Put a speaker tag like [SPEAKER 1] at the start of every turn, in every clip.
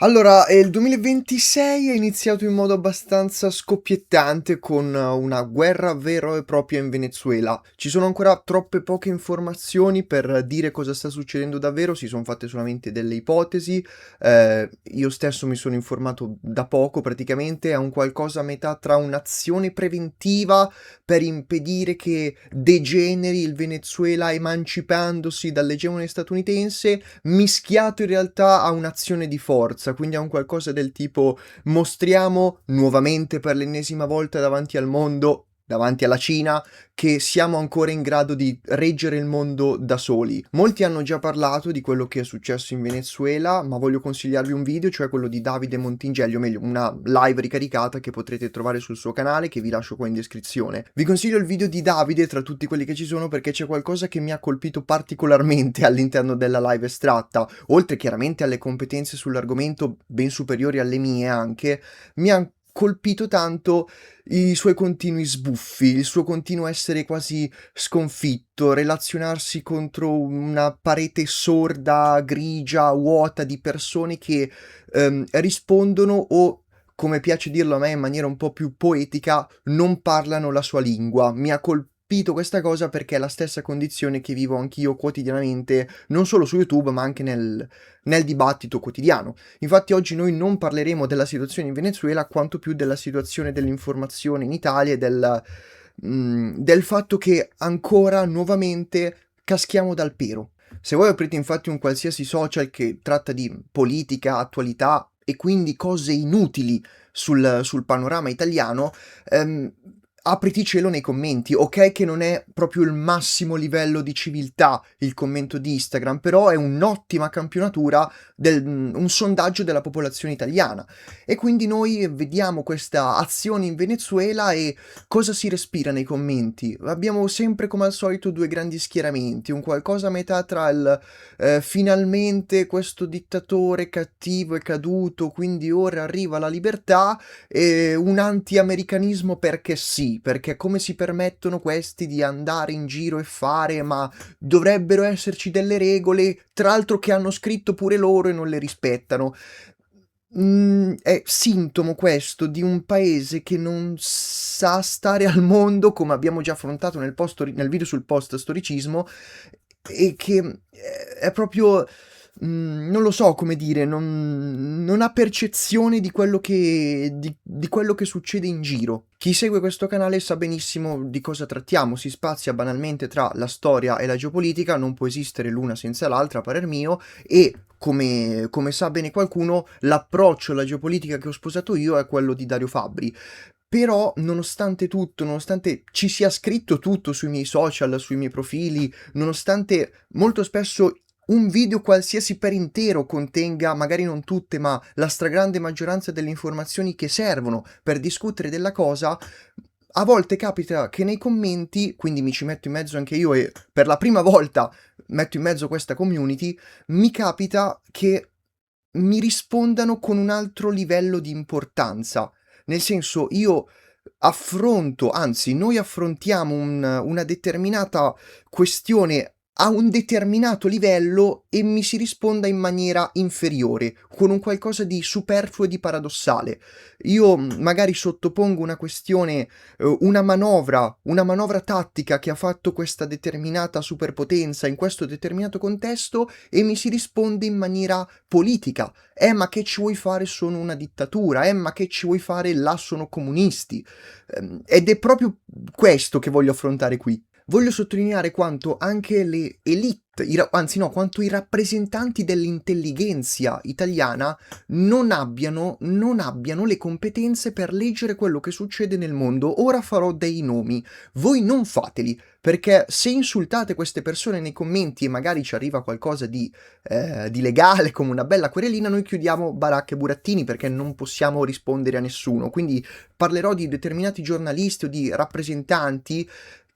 [SPEAKER 1] Allora, il 2026 è iniziato in modo abbastanza scoppiettante con una guerra vera e propria in Venezuela. Ci sono ancora troppe poche informazioni per dire cosa sta succedendo davvero, si sono fatte solamente delle ipotesi. Io stesso mi sono informato da poco, praticamente è un qualcosa a metà tra un'azione preventiva per impedire che degeneri il Venezuela emancipandosi dall'egemone statunitense mischiato in realtà a un'azione di forza, quindi a un qualcosa del tipo mostriamo nuovamente per l'ennesima volta davanti al mondo, davanti alla Cina, che siamo ancora in grado di reggere il mondo da soli. Molti hanno già parlato di quello che è successo in Venezuela, ma voglio consigliarvi un video, cioè quello di Davide Montingelli, o meglio, una live ricaricata che potrete trovare sul suo canale, che vi lascio qua in descrizione. Vi consiglio il video di Davide tra tutti quelli che ci sono perché c'è qualcosa che mi ha colpito particolarmente all'interno della live estratta, oltre chiaramente alle competenze sull'argomento ben superiori alle mie anche, mi ha colpito tanto i suoi continui sbuffi, il suo continuo essere quasi sconfitto, relazionarsi contro una parete sorda, grigia, vuota di persone che rispondono o, come piace dirlo a me in maniera un po' più poetica, non parlano la sua lingua. Mi ha colpito questa cosa perché è la stessa condizione che vivo anch'io quotidianamente, non solo su YouTube, ma anche nel dibattito quotidiano. Infatti oggi noi non parleremo della situazione in Venezuela, quanto più della situazione dell'informazione in Italia e del fatto che ancora nuovamente caschiamo dal pero. Se voi aprite infatti un qualsiasi social che tratta di politica, attualità e quindi cose inutili sul panorama italiano, ehm, apriti cielo nei commenti. Ok che non è proprio il massimo livello di civiltà il commento di Instagram, però è un'ottima campionatura, un sondaggio della popolazione italiana. E quindi noi vediamo questa azione in Venezuela e cosa si respira nei commenti? Abbiamo sempre come al solito due grandi schieramenti, un qualcosa a metà tra il finalmente questo dittatore cattivo è caduto, quindi ora arriva la libertà, e un anti-americanismo perché sì, perché come si permettono questi di andare in giro e fare, ma dovrebbero esserci delle regole, tra l'altro che hanno scritto pure loro e non le rispettano. È sintomo questo di un paese che non sa stare al mondo, come abbiamo già affrontato nel video sul post-storicismo, e che è proprio, non lo so come dire, non ha percezione di quello di quello che succede in giro. Chi segue questo canale sa benissimo di cosa trattiamo, si spazia banalmente tra la storia e la geopolitica, non può esistere l'una senza l'altra, a parer mio, e come sa bene qualcuno, l'approccio alla geopolitica che ho sposato io è quello di Dario Fabbri. Però, nonostante tutto, nonostante ci sia scritto tutto sui miei social, sui miei profili, nonostante molto spesso un video qualsiasi per intero contenga, magari non tutte, ma la stragrande maggioranza delle informazioni che servono per discutere della cosa, a volte capita che nei commenti, quindi mi ci metto in mezzo anche io e per la prima volta metto in mezzo questa community, mi capita che mi rispondano con un altro livello di importanza. Nel senso, io affronto, anzi, noi affrontiamo una determinata questione a un determinato livello e mi si risponda in maniera inferiore, con un qualcosa di superfluo e di paradossale. Io magari sottopongo una questione, una manovra tattica che ha fatto questa determinata superpotenza in questo determinato contesto e mi si risponde in maniera politica. Ma che ci vuoi fare? Sono una dittatura. Ma che ci vuoi fare? Là sono comunisti. Ed è proprio questo che voglio affrontare qui. Voglio sottolineare quanto anche le elite, anzi no, quanto i rappresentanti dell'intelligenza italiana non abbiano le competenze per leggere quello che succede nel mondo. Ora farò dei nomi. Voi non fateli, perché se insultate queste persone nei commenti e magari ci arriva qualcosa di legale, come una bella querelina, noi chiudiamo baracche e burattini perché non possiamo rispondere a nessuno. Quindi parlerò di determinati giornalisti o di rappresentanti,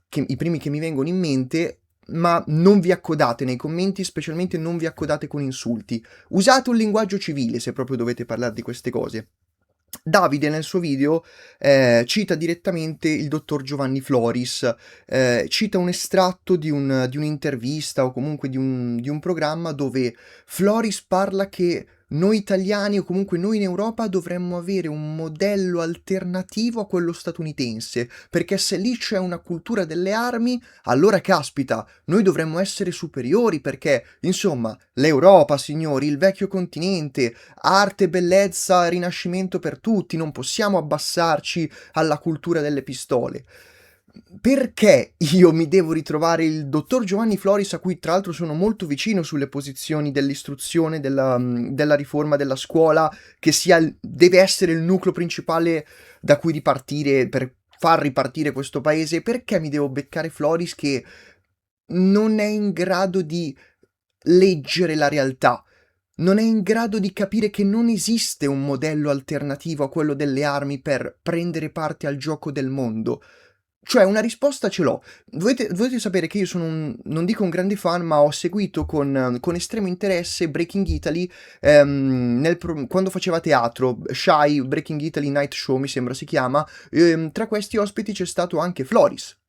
[SPEAKER 1] i primi che mi vengono in mente, ma non vi accodate nei commenti, specialmente non vi accodate con insulti. Usate un linguaggio civile se proprio dovete parlare di queste cose. Davide nel suo video cita direttamente il dottor Giovanni Floris, cita un estratto di un'intervista o comunque di un programma dove Floris parla che noi italiani o comunque noi in Europa dovremmo avere un modello alternativo a quello statunitense, perché se lì c'è una cultura delle armi, allora caspita, noi dovremmo essere superiori perché, insomma, l'Europa, signori, il vecchio continente, arte, bellezza, rinascimento per tutti, non possiamo abbassarci alla cultura delle pistole. Perché io mi devo ritrovare il dottor Giovanni Floris, a cui tra l'altro sono molto vicino sulle posizioni dell'istruzione, della riforma della scuola, che deve essere il nucleo principale da cui ripartire per far ripartire questo paese? Perché mi devo beccare Floris che non è in grado di leggere la realtà? Non è in grado di capire che non esiste un modello alternativo a quello delle armi per prendere parte al gioco del mondo. Cioè, una risposta ce l'ho. Dovete sapere che io sono non dico un grande fan, ma ho seguito con estremo interesse Breaking Italy quando faceva teatro. Shy, Breaking Italy Night Show, mi sembra si chiama. Tra questi ospiti c'è stato anche Floris.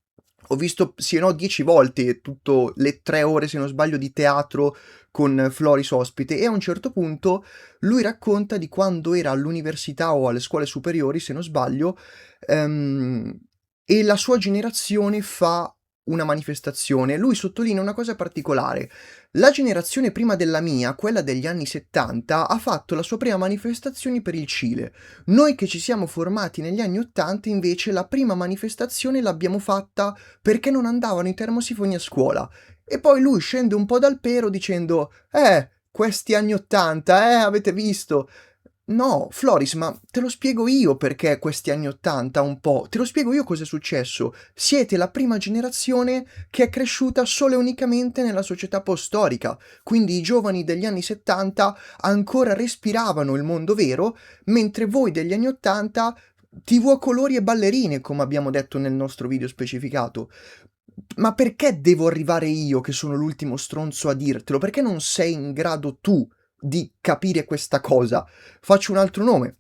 [SPEAKER 1] Ho visto, sì o no, 10 volte tutto le 3 ore, se non sbaglio, di teatro con Floris ospite, e a un certo punto lui racconta di quando era all'università o alle scuole superiori, se non sbaglio, ehm, e la sua generazione fa una manifestazione. Lui sottolinea una cosa particolare. La generazione prima della mia, quella degli anni 70, ha fatto la sua prima manifestazione per il Cile. Noi che ci siamo formati negli anni 80, invece, la prima manifestazione l'abbiamo fatta perché non andavano i termosifoni a scuola. E poi lui scende un po' dal pero dicendo: questi anni 80, avete visto? No, Floris, ma te lo spiego io perché questi anni 80 un po', te lo spiego io cosa è successo. Siete la prima generazione che è cresciuta solo e unicamente nella società post-storica, quindi i giovani degli anni 70 ancora respiravano il mondo vero, mentre voi degli anni 80 TV a colori e ballerine, come abbiamo detto nel nostro video specificato. Ma perché devo arrivare io, che sono l'ultimo stronzo, a dirtelo? Perché non sei in grado tu di capire questa cosa? Faccio un altro nome.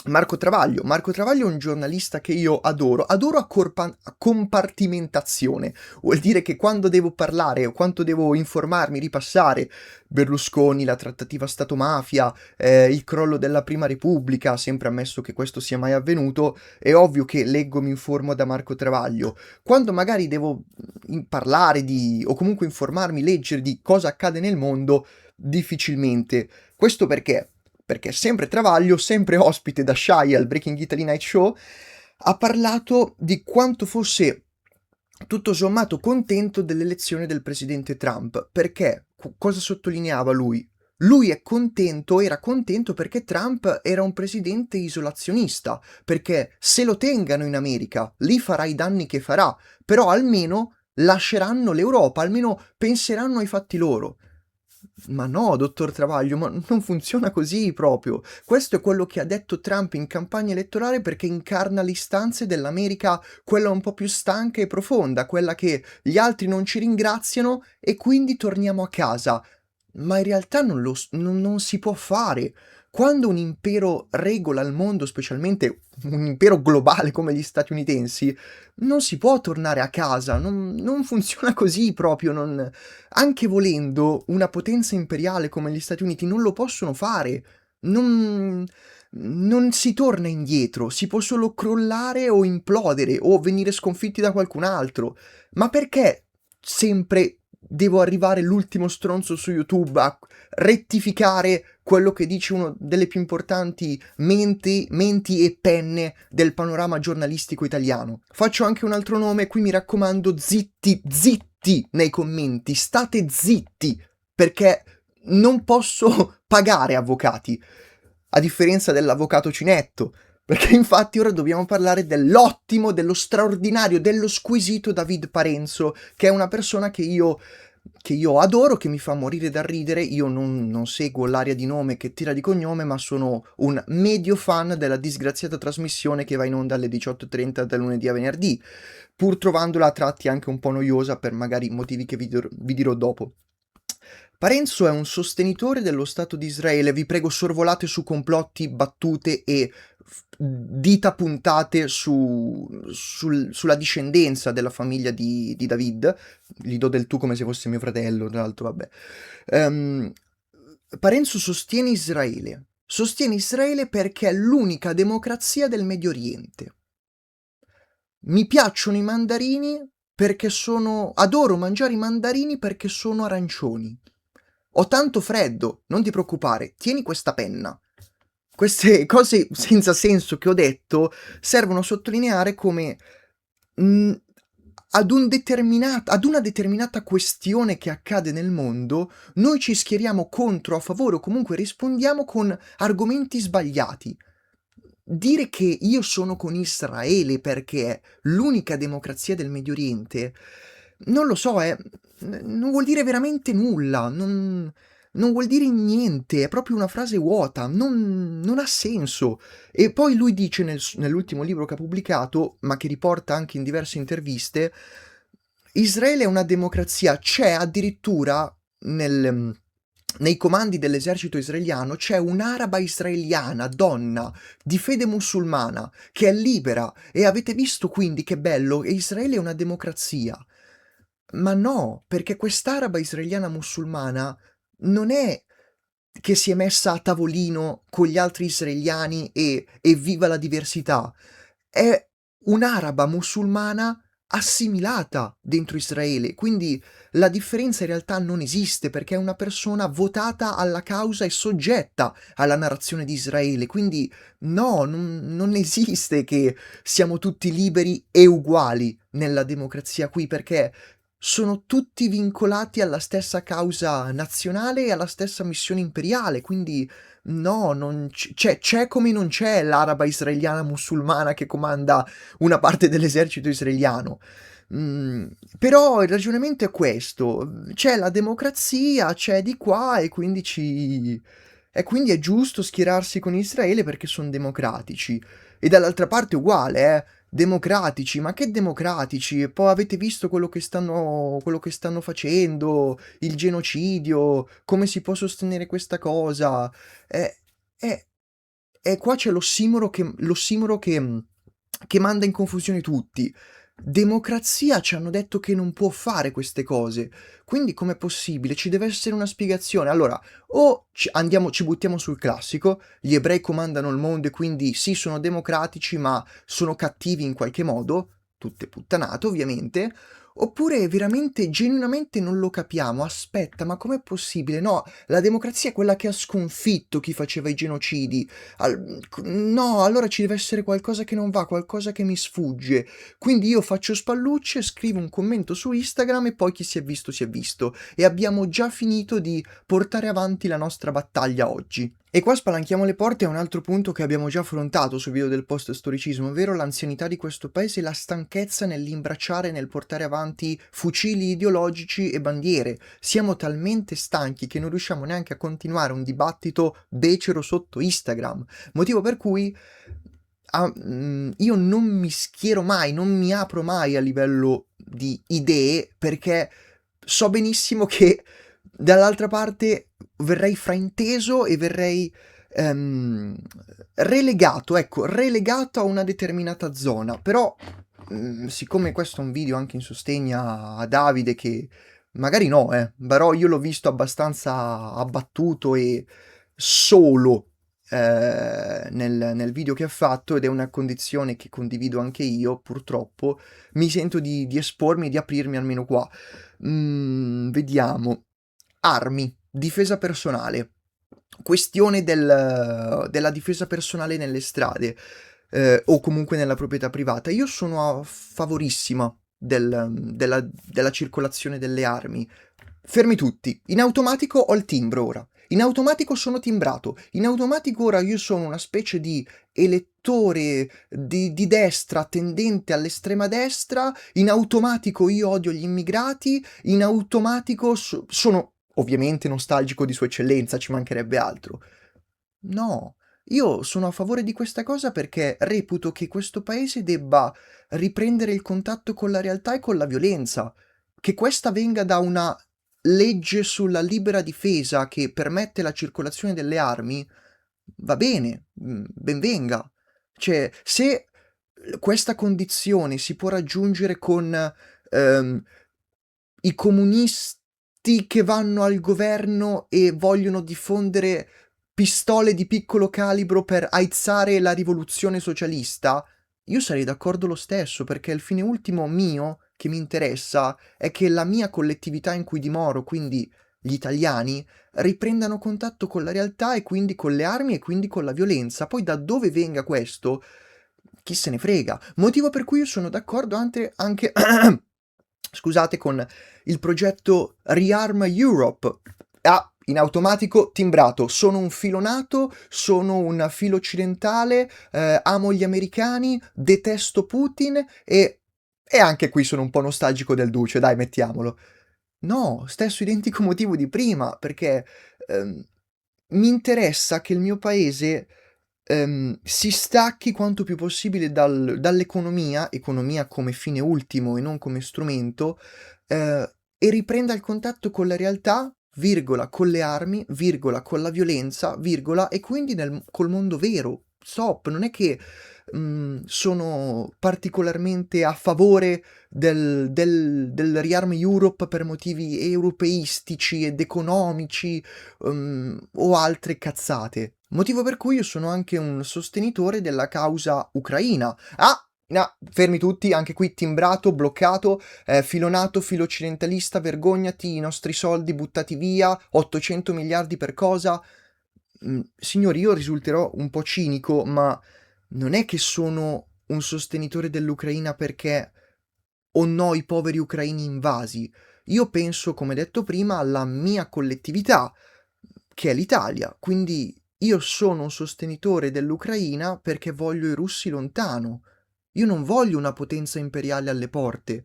[SPEAKER 1] Marco Travaglio. Marco Travaglio è un giornalista che io adoro. Adoro a compartimentazione. Vuol dire che quando devo parlare o quando devo informarmi, ripassare Berlusconi, la trattativa Stato-mafia, il crollo della Prima Repubblica, sempre ammesso che questo sia mai avvenuto, è ovvio che leggo, mi informo da Marco Travaglio. Quando magari devo parlare di, o comunque informarmi, leggere di cosa accade nel mondo, difficilmente. Questo perché? Perché sempre Travaglio, sempre ospite da Shy al Breaking Italy Night Show, ha parlato di quanto fosse tutto sommato contento dell'elezione del presidente Trump. Perché? Cosa sottolineava lui? Lui è contento, era contento perché Trump era un presidente isolazionista, perché se lo tengano in America, lì farà i danni che farà, però almeno lasceranno l'Europa, almeno penseranno ai fatti loro. Ma no, dottor Travaglio, ma non funziona così proprio. Questo è quello che ha detto Trump in campagna elettorale perché incarna le istanze dell'America, quella un po' più stanca e profonda, quella che gli altri non ci ringraziano e quindi torniamo a casa. Ma in realtà non si può fare. Quando un impero regola il mondo, specialmente un impero globale come gli statunitensi, non si può tornare a casa, non funziona così proprio, anche volendo una potenza imperiale come gli Stati Uniti non lo possono fare, non, non si torna indietro, si può solo crollare o implodere o venire sconfitti da qualcun altro. Ma perché sempre devo arrivare l'ultimo stronzo su YouTube a rettificare quello che dice uno delle più importanti menti e penne del panorama giornalistico italiano? Faccio anche un altro nome, qui mi raccomando, zitti, zitti nei commenti, state zitti, perché non posso pagare avvocati, a differenza dell'avvocato Cinetto, perché infatti ora dobbiamo parlare dell'ottimo, dello straordinario, dello squisito David Parenzo, che è una persona che io adoro, che mi fa morire da ridere. Io non seguo l'aria di nome che tira di cognome, ma sono un medio fan della disgraziata trasmissione che va in onda alle 18:30 da lunedì a venerdì, pur trovandola a tratti anche un po' noiosa per magari motivi che vi dirò dopo. Parenzo è un sostenitore dello Stato di Israele. Vi prego, sorvolate su complotti, battute e dita puntate sulla discendenza della famiglia di David. Gli do del tu come se fosse mio fratello, tra l'altro, vabbè. Ehm, Parenzo sostiene Israele. Sostiene Israele perché è l'unica democrazia del Medio Oriente. Mi piacciono i mandarini perché sono... Adoro mangiare i mandarini perché sono arancioni. Ho tanto freddo, non ti preoccupare, tieni questa penna. Queste cose senza senso che ho detto servono a sottolineare come ad una determinata questione che accade nel mondo, noi ci schieriamo contro, a favore o comunque rispondiamo con argomenti sbagliati. Dire che io sono con Israele perché è l'unica democrazia del Medio Oriente, non lo so, non vuol dire veramente nulla, non vuol dire niente, è proprio una frase vuota, non ha senso. E poi lui dice nell'ultimo libro che ha pubblicato, ma che riporta anche in diverse interviste, Israele è una democrazia, c'è addirittura nei comandi dell'esercito israeliano c'è un'araba israeliana, donna, di fede musulmana, che è libera. E avete visto quindi che bello? E Israele è una democrazia. Ma no, perché quest'araba israeliana musulmana non è che si è messa a tavolino con gli altri israeliani e viva la diversità. È un'araba musulmana assimilata dentro Israele, quindi la differenza in realtà non esiste perché è una persona votata alla causa e soggetta alla narrazione di Israele, quindi no, non esiste che siamo tutti liberi e uguali nella democrazia qui perché sono tutti vincolati alla stessa causa nazionale e alla stessa missione imperiale, quindi no, non c'è come non c'è l'araba israeliana musulmana che comanda una parte dell'esercito israeliano. Mm, però il ragionamento è questo, c'è la democrazia, c'è di qua e quindi è giusto schierarsi con Israele perché sono democratici. E dall'altra parte uguale, democratici, ma che democratici? E poi avete visto quello che stanno facendo, il genocidio, come si può sostenere questa cosa? E, e- e qua c'è l'ossimoro che manda in confusione tutti. Democrazia ci hanno detto che non può fare queste cose, quindi com'è possibile? Ci deve essere una spiegazione. Allora, o ci buttiamo sul classico, gli ebrei comandano il mondo e quindi sì, sono democratici, ma sono cattivi in qualche modo, tutte puttanate ovviamente, oppure veramente, genuinamente non lo capiamo. Aspetta, ma com'è possibile? No, la democrazia è quella che ha sconfitto chi faceva i genocidi. No, allora ci deve essere qualcosa che non va, qualcosa che mi sfugge. Quindi io faccio spallucce, scrivo un commento su Instagram e poi chi si è visto si è visto. E abbiamo già finito di portare avanti la nostra battaglia oggi. E qua spalanchiamo le porte a un altro punto che abbiamo già affrontato sul video del post-storicismo, ovvero l'anzianità di questo paese e la stanchezza nell'imbracciare e nel portare avanti fucili ideologici e bandiere. Siamo talmente stanchi che non riusciamo neanche a continuare un dibattito becero sotto Instagram, motivo per cui io non mi schiero mai, non mi apro mai a livello di idee perché so benissimo che dall'altra parte verrei frainteso e verrei ehm, relegato, ecco, relegato a una determinata zona. Però, siccome questo è un video anche in sostegno a Davide, che magari no, però io l'ho visto abbastanza abbattuto e solo nel video che ha fatto ed è una condizione che condivido anche io, purtroppo, mi sento di espormi e di aprirmi almeno qua. Vediamo. Armi, difesa personale. Questione della difesa personale nelle strade, o comunque nella proprietà privata. Io sono a favorissima della circolazione delle armi. Fermi tutti. In automatico ho il timbro ora. In automatico sono timbrato. In automatico ora io sono una specie di elettore di destra tendente all'estrema destra. In automatico io odio gli immigrati. In automatico sono ovviamente nostalgico di Sua Eccellenza, ci mancherebbe altro. No, io sono a favore di questa cosa perché reputo che questo paese debba riprendere il contatto con la realtà e con la violenza. Che questa venga da una legge sulla libera difesa che permette la circolazione delle armi, va bene, ben venga. Cioè, se questa condizione si può raggiungere con ehm, i comunisti tutti che vanno al governo e vogliono diffondere pistole di piccolo calibro per aizzare la rivoluzione socialista, io sarei d'accordo lo stesso, perché il fine ultimo mio, che mi interessa, è che la mia collettività in cui dimoro, quindi gli italiani, riprendano contatto con la realtà e quindi con le armi e quindi con la violenza. Poi da dove venga questo, chi se ne frega. Motivo per cui io sono d'accordo anche scusate, con il progetto Rearm Europe. Ah, in automatico timbrato, sono un filonato, sono un filo occidentale, amo gli americani, detesto Putin e anche qui sono un po' nostalgico del Duce, dai, mettiamolo. No, stesso identico motivo di prima, perché mi interessa che il mio paese si stacchi quanto più possibile dall'economia, economia come fine ultimo e non come strumento, e riprenda il contatto con la realtà, virgola, con le armi, virgola, con la violenza, virgola, e quindi col mondo vero. Stop, non è che sono particolarmente a favore del Rearm Europe per motivi europeistici ed economici, o altre cazzate. Motivo per cui io sono anche un sostenitore della causa ucraina. Ah! No, fermi tutti, anche qui timbrato, bloccato, filonato, filo occidentalista, vergognati, i nostri soldi buttati via, 800 miliardi per cosa? Signori, io risulterò un po' cinico, ma non è che sono un sostenitore dell'Ucraina perché o no i poveri ucraini invasi. Io penso, come detto prima, alla mia collettività, che è l'Italia. Quindi io sono un sostenitore dell'Ucraina perché voglio i russi lontano. Io non voglio una potenza imperiale alle porte.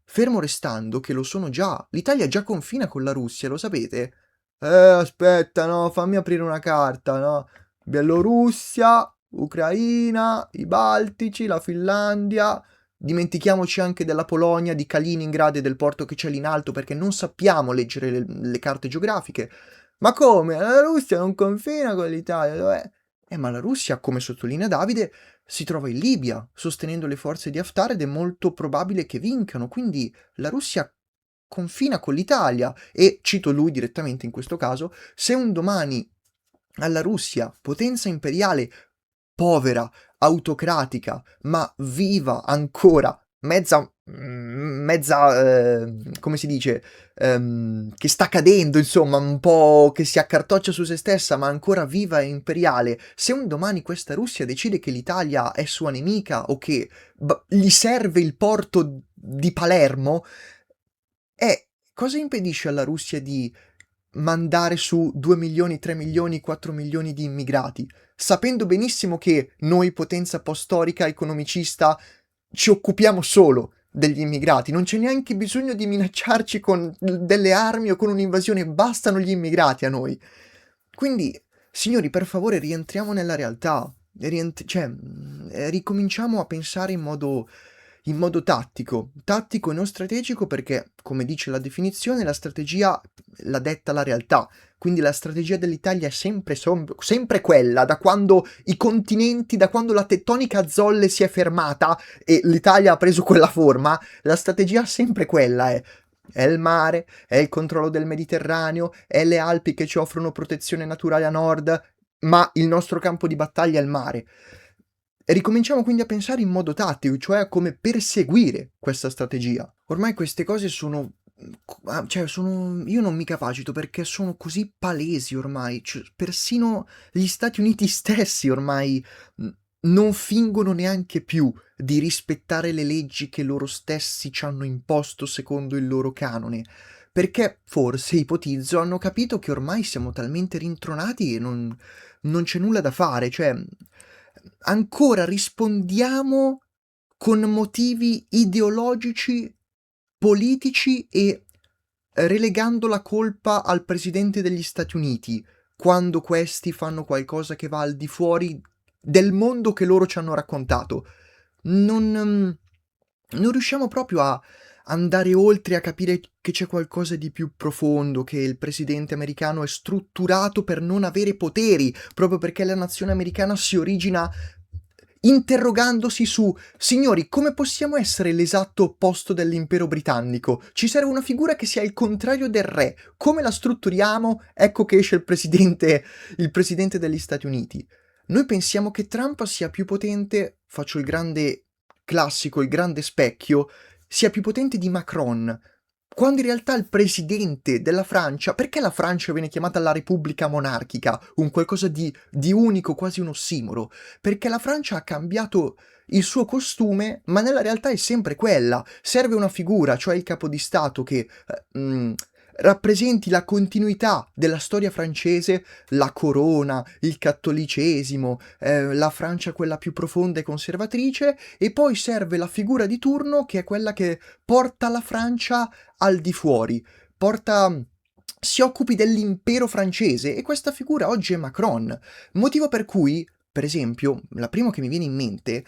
[SPEAKER 1] Fermo restando che lo sono già. L'Italia già confina con la Russia, lo sapete? Aspetta, no, fammi aprire una carta, no? Bielorussia, Ucraina, i Baltici, la Finlandia. Dimentichiamoci anche della Polonia, di Kaliningrad e del porto che c'è lì in alto perché non sappiamo leggere le carte geografiche. Ma come? La Russia non confina con l'Italia, dov'è? Ma la Russia, come sottolinea Davide, si trova in Libia, sostenendo le forze di Haftar ed è molto probabile che vincano. Quindi la Russia confina con l'Italia e, cito lui direttamente in questo caso, se un domani alla Russia, potenza imperiale povera, autocratica, ma viva ancora, come si dice, che sta cadendo, insomma, un po' che si accartoccia su se stessa, ma ancora viva e imperiale. Se un domani questa Russia decide che l'Italia è sua nemica o che gli serve il porto di Palermo, cosa impedisce alla Russia di mandare su 2 milioni, 3 milioni, 4 milioni di immigrati, sapendo benissimo che noi, potenza post-storica, economicista, ci occupiamo solo degli immigrati, non c'è neanche bisogno di minacciarci con delle armi o con un'invasione, bastano gli immigrati a noi. Quindi, signori, per favore, rientriamo nella realtà, ricominciamo a pensare in modo tattico e non strategico perché, come dice la definizione, la strategia la detta la realtà. Quindi la strategia dell'Italia è sempre quella, da quando i continenti, da quando la tettonica a zolle si è fermata e l'Italia ha preso quella forma, la strategia è sempre quella, è il mare, è il controllo del Mediterraneo, è le Alpi che ci offrono protezione naturale a nord, ma il nostro campo di battaglia è il mare. E ricominciamo quindi a pensare in modo tattico, cioè a come perseguire questa strategia. Ormai queste cose sono io non mi capacito perché sono così palesi ormai, persino gli Stati Uniti stessi ormai non fingono neanche più di rispettare le leggi che loro stessi ci hanno imposto secondo il loro canone. Perché forse, ipotizzo, hanno capito che ormai siamo talmente rintronati e non c'è nulla da fare, cioè ancora rispondiamo con motivi ideologici, politici e relegando la colpa al presidente degli Stati Uniti quando questi fanno qualcosa che va al di fuori del mondo che loro ci hanno raccontato. Non riusciamo proprio a andare oltre, a capire che c'è qualcosa di più profondo, che il presidente americano è strutturato per non avere poteri, proprio perché la nazione americana si origina interrogandosi su: "Signori, come possiamo essere l'esatto opposto dell'impero britannico? Ci serve una figura che sia il contrario del re. Come la strutturiamo?" Ecco che esce il presidente degli Stati Uniti. Noi pensiamo che Trump sia più potente, faccio il grande classico, il grande specchio, sia più potente di Macron, quando in realtà il presidente della Francia, perché la Francia viene chiamata la Repubblica monarchica, un qualcosa di unico, quasi un ossimoro? Perché la Francia ha cambiato il suo costume, ma nella realtà è sempre quella. Serve una figura, cioè il capo di Stato, che rappresenti la continuità della storia francese, la corona, il cattolicesimo, la Francia quella più profonda e conservatrice, e poi serve la figura di turno che è quella che porta la Francia al di fuori, porta si occupi dell'impero francese, e questa figura oggi è Macron. Motivo per cui, per esempio, la prima che mi viene in mente,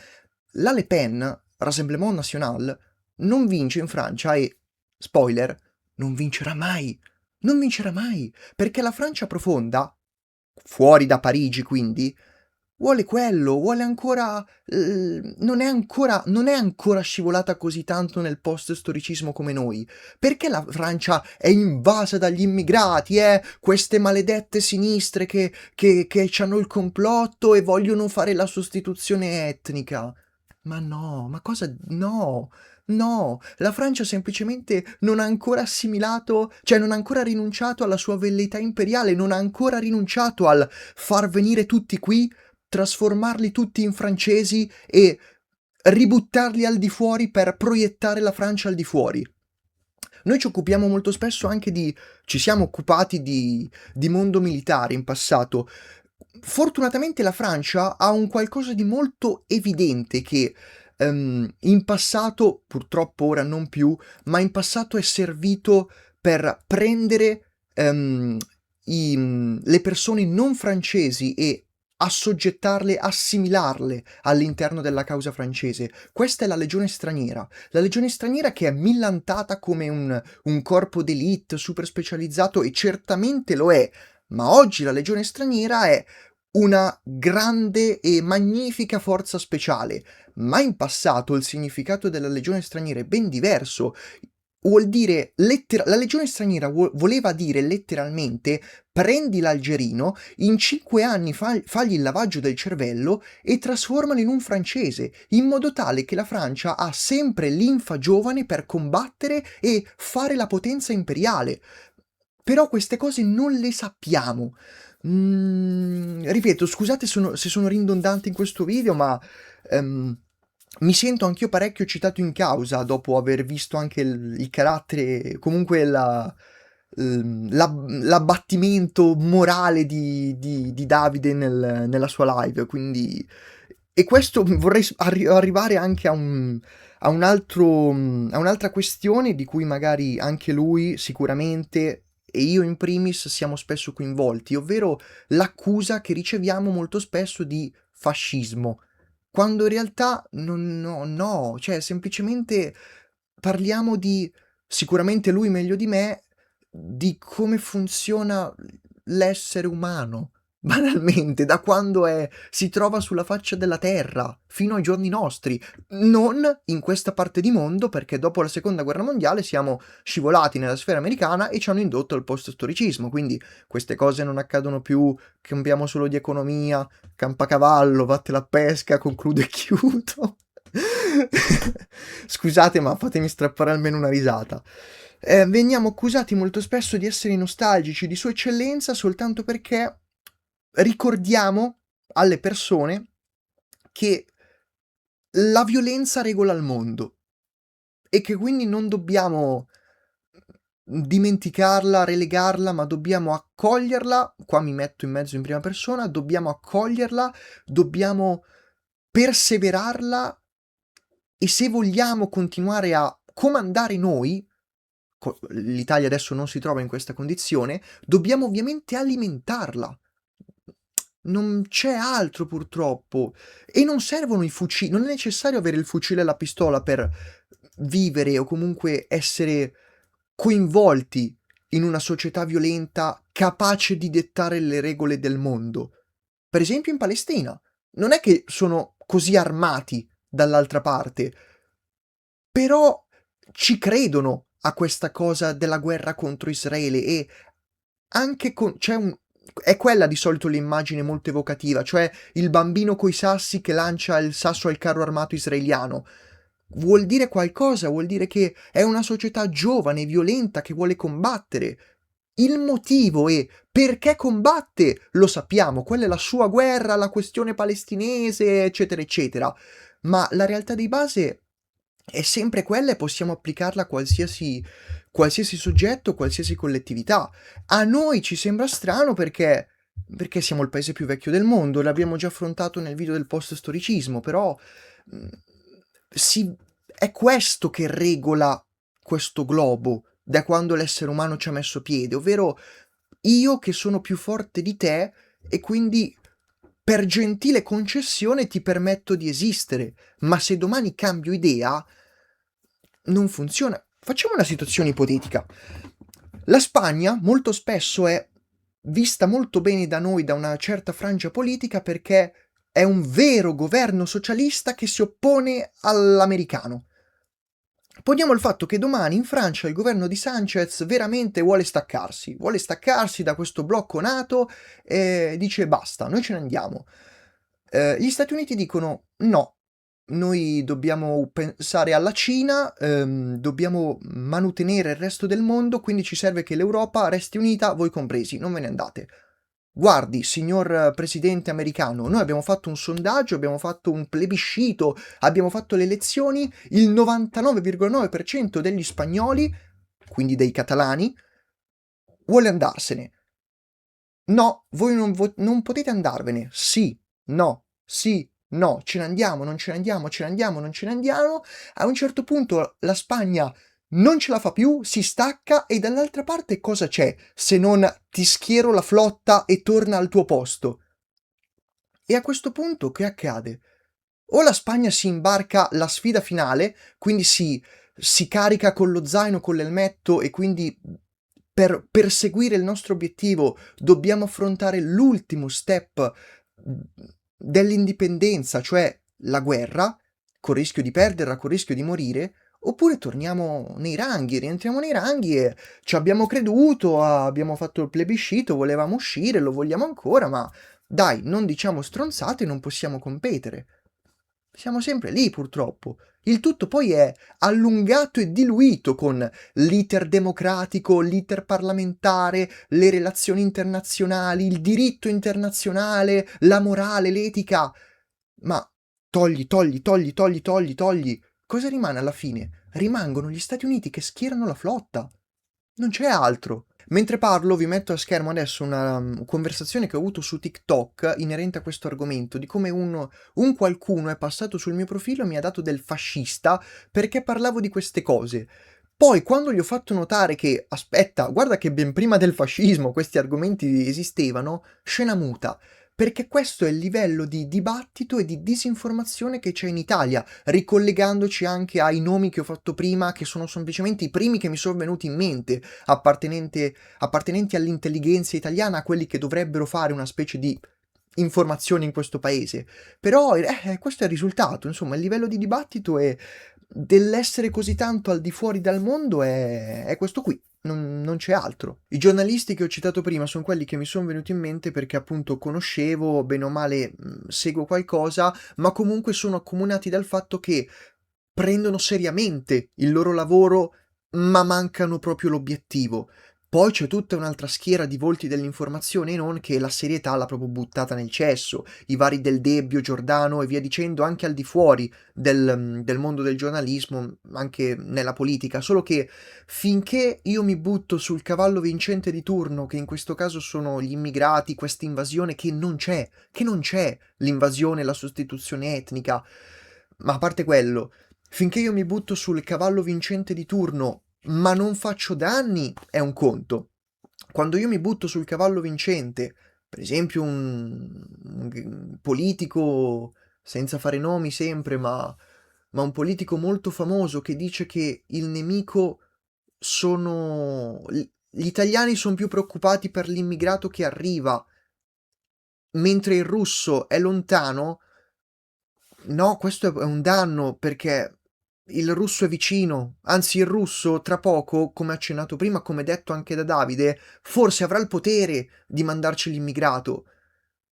[SPEAKER 1] la Le Pen, Rassemblement National, non vince in Francia e, spoiler, non vincerà mai. Non vincerà mai, perché la Francia profonda, fuori da Parigi quindi, vuole quello, vuole ancora non è ancora scivolata così tanto nel post-storicismo come noi. Perché la Francia è invasa dagli immigrati, queste maledette sinistre che c'hanno il complotto e vogliono fare la sostituzione etnica. Ma no, ma cosa no, no, la Francia semplicemente non ha ancora assimilato, cioè non ha ancora rinunciato alla sua velleità imperiale, non ha ancora rinunciato al far venire tutti qui, trasformarli tutti in francesi e ributtarli al di fuori per proiettare la Francia al di fuori. Noi ci occupiamo molto spesso anche ci siamo occupati di mondo militare in passato. Fortunatamente la Francia ha un qualcosa di molto evidente che in passato, purtroppo ora non più, ma in passato è servito per prendere le persone non francesi e assoggettarle, assimilarle all'interno della causa francese. Questa è la legione straniera. La legione straniera che è millantata come un corpo d'élite super specializzato, e certamente lo è, ma oggi la legione straniera è una grande e magnifica forza speciale, ma in passato il significato della legione straniera è ben diverso. Vuol dire la legione straniera voleva dire letteralmente: prendi l'algerino, in 5 anni fagli il lavaggio del cervello e trasformalo in un francese, in modo tale che la Francia ha sempre linfa giovane per combattere e fare la potenza imperiale. Però queste cose non le sappiamo. Ripeto, scusate se sono ridondante in questo video, ma mi sento anch'io parecchio citato in causa dopo aver visto anche il carattere, comunque l'abbattimento morale di Davide nella sua live. Quindi, e questo vorrei arrivare anche a un'altra questione di cui magari anche lui sicuramente, e io in primis, siamo spesso coinvolti, ovvero l'accusa che riceviamo molto spesso di fascismo, quando in realtà no, cioè semplicemente parliamo sicuramente lui meglio di me, di come funziona l'essere umano. Banalmente, da quando si trova sulla faccia della terra fino ai giorni nostri, non in questa parte di mondo, perché dopo la seconda guerra mondiale siamo scivolati nella sfera americana e ci hanno indotto al post-storicismo, quindi queste cose non accadono più, cambiamo solo di economia, campacavallo, vattene a pesca, concludo e chiudo. Scusate, ma fatemi strappare almeno una risata. Veniamo accusati molto spesso di essere nostalgici di Sua Eccellenza soltanto perché ricordiamo alle persone che la violenza regola il mondo e che quindi non dobbiamo dimenticarla, relegarla, ma dobbiamo accoglierla. Qua mi metto in mezzo in prima persona, dobbiamo accoglierla, dobbiamo perseverarla, e se vogliamo continuare a comandare noi, l'Italia adesso non si trova in questa condizione, dobbiamo ovviamente alimentarla. Non c'è altro purtroppo. E non servono i fucili, non è necessario avere il fucile e la pistola per vivere o comunque essere coinvolti in una società violenta capace di dettare le regole del mondo. Per esempio in Palestina. Non è che sono così armati dall'altra parte, però ci credono a questa cosa della guerra contro Israele e anche con c'è un è quella di solito l'immagine molto evocativa, cioè il bambino coi sassi che lancia il sasso al carro armato israeliano. Vuol dire qualcosa, vuol dire che è una società giovane, violenta, che vuole combattere. Il motivo è perché combatte, lo sappiamo, quella è la sua guerra, la questione palestinese, eccetera, eccetera. Ma la realtà di base è sempre quella e possiamo applicarla a qualsiasi soggetto, qualsiasi collettività. A noi ci sembra strano perché siamo il paese più vecchio del mondo, l'abbiamo già affrontato nel video del post-storicismo, però mh, si, è questo che regola questo globo da quando l'essere umano ci ha messo piede, ovvero io che sono più forte di te e quindi per gentile concessione ti permetto di esistere, ma se domani cambio idea, non funziona. Facciamo una situazione ipotetica. La Spagna molto spesso è vista molto bene da noi, da una certa frangia politica, perché è un vero governo socialista che si oppone all'americano. Poniamo il fatto che domani in Francia il governo di Sanchez veramente vuole staccarsi da questo blocco NATO e dice basta, noi ce ne andiamo. Gli Stati Uniti dicono no, noi dobbiamo pensare alla Cina, dobbiamo manutenere il resto del mondo, quindi ci serve che l'Europa resti unita, voi compresi, non ve ne andate. Guardi, signor presidente americano, noi abbiamo fatto un sondaggio, abbiamo fatto un plebiscito, abbiamo fatto le elezioni, il 99,9% degli spagnoli, quindi dei catalani, vuole andarsene. No, voi non potete andarvene. Sì, no, sì, no, ce ne andiamo, non ce ne andiamo, ce ne andiamo, non ce ne andiamo. A un certo punto la Spagna non ce la fa più, si stacca e dall'altra parte cosa c'è se non ti schiero la flotta e torna al tuo posto? E a questo punto che accade? O la Spagna si imbarca la sfida finale, quindi si carica con lo zaino, con l'elmetto e quindi per perseguire il nostro obiettivo dobbiamo affrontare l'ultimo step dell'indipendenza, cioè la guerra, col rischio di perderla, col rischio di morire, oppure torniamo nei ranghi, rientriamo nei ranghi e ci abbiamo creduto, abbiamo fatto il plebiscito, volevamo uscire, lo vogliamo ancora, ma dai, non diciamo stronzate, non possiamo competere. Siamo sempre lì purtroppo. Il tutto poi è allungato e diluito con l'iter democratico, l'iter parlamentare, le relazioni internazionali, il diritto internazionale, la morale, l'etica. Ma togli. Cosa rimane alla fine? Rimangono gli Stati Uniti che schierano la flotta. Non c'è altro. Mentre parlo vi metto a schermo adesso una conversazione che ho avuto su TikTok inerente a questo argomento, di come un qualcuno è passato sul mio profilo e mi ha dato del fascista perché parlavo di queste cose. Poi quando gli ho fatto notare che, aspetta, guarda che ben prima del fascismo questi argomenti esistevano, scena muta. Perché questo è il livello di dibattito e di disinformazione che c'è in Italia, ricollegandoci anche ai nomi che ho fatto prima, che sono semplicemente i primi che mi sono venuti in mente, appartenenti all'intelligenza italiana, a quelli che dovrebbero fare una specie di informazione in questo paese. Però questo è il risultato, insomma, il livello di dibattito e dell'essere così tanto al di fuori dal mondo è questo qui. Non c'è altro. I giornalisti che ho citato prima sono quelli che mi sono venuti in mente perché appunto conoscevo, bene o male seguo qualcosa, ma comunque sono accomunati dal fatto che prendono seriamente il loro lavoro, ma mancano proprio l'obiettivo. Poi c'è tutta un'altra schiera di volti dell'informazione e non che la serietà l'ha proprio buttata nel cesso, i vari Del Debbio, Giordano e via dicendo, anche al di fuori del mondo del giornalismo, anche nella politica, solo che finché io mi butto sul cavallo vincente di turno, che in questo caso sono gli immigrati, questa invasione che non c'è l'invasione, la sostituzione etnica, ma a parte quello, finché io mi butto sul cavallo vincente di turno, ma non faccio danni, è un conto. Quando io mi butto sul cavallo vincente, per esempio un politico, senza fare nomi sempre, ma un politico molto famoso che dice che il nemico sono... Gli italiani sono più preoccupati per l'immigrato che arriva, mentre il russo è lontano, No, questo è un danno perché il russo è vicino, anzi il russo tra poco, come accennato prima, come detto anche da Davide, forse avrà il potere di mandarci l'immigrato.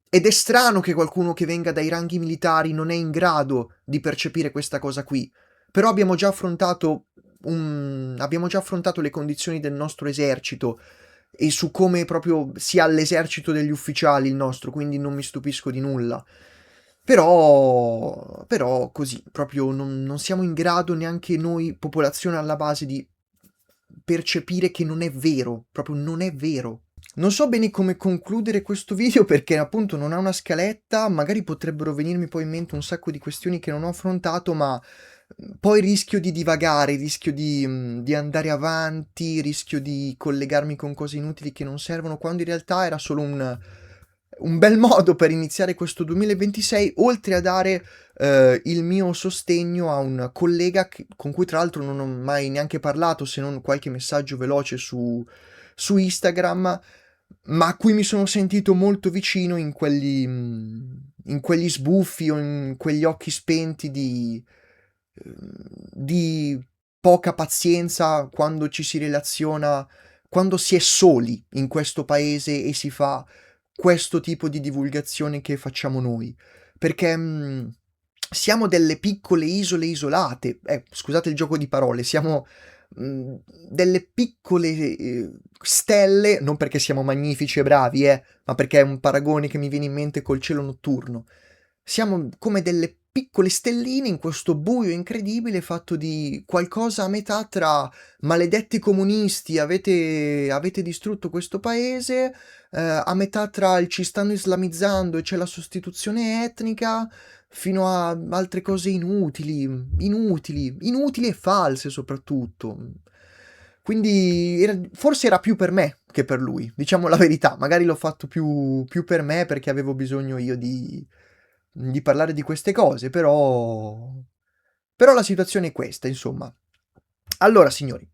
[SPEAKER 1] Ed è strano che qualcuno che venga dai ranghi militari non è in grado di percepire questa cosa qui. Però abbiamo già affrontato le condizioni del nostro esercito e su come proprio sia all'esercito degli ufficiali il nostro, quindi non mi stupisco di nulla. Però così, proprio non siamo in grado neanche noi, popolazione alla base, di percepire che non è vero, proprio non è vero. Non so bene come concludere questo video perché appunto non ha una scaletta, magari potrebbero venirmi poi in mente un sacco di questioni che non ho affrontato, ma poi rischio di divagare, rischio di andare avanti, rischio di collegarmi con cose inutili che non servono, quando in realtà era solo un bel modo per iniziare questo 2026, oltre a dare il mio sostegno a un collega con cui tra l'altro non ho mai neanche parlato, se non qualche messaggio veloce su Instagram, ma a cui mi sono sentito molto vicino in quegli sbuffi o in quegli occhi spenti di poca pazienza quando ci si relaziona, quando si è soli in questo paese e si fa questo tipo di divulgazione che facciamo noi. Perché siamo delle piccole isole isolate, scusate il gioco di parole, siamo delle piccole stelle, non perché siamo magnifici e bravi, ma perché è un paragone che mi viene in mente col cielo notturno. Siamo come delle piccole stelline in questo buio incredibile fatto di qualcosa a metà tra maledetti comunisti, avete distrutto questo paese, a metà tra il ci stanno islamizzando e c'è la sostituzione etnica, fino a altre cose inutili e false soprattutto. Quindi forse era più per me che per lui, diciamo la verità. Magari l'ho fatto più per me perché avevo bisogno io di parlare di queste cose, però la situazione è questa, insomma. Allora, signori,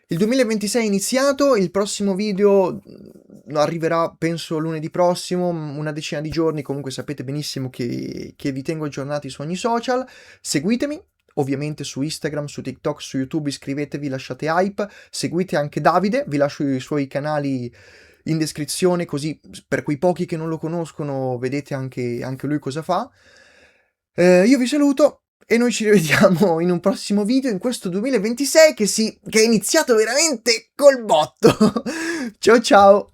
[SPEAKER 1] il 2026 è iniziato, il prossimo video arriverà penso lunedì prossimo, una decina di giorni, comunque sapete benissimo che vi tengo aggiornati su ogni social, seguitemi. Ovviamente su Instagram, su TikTok, su YouTube, iscrivetevi, lasciate hype, seguite anche Davide, vi lascio i suoi canali in descrizione, così per quei pochi che non lo conoscono vedete anche lui cosa fa. Io vi saluto e noi ci rivediamo in un prossimo video in questo 2026 che è iniziato veramente col botto. Ciao ciao!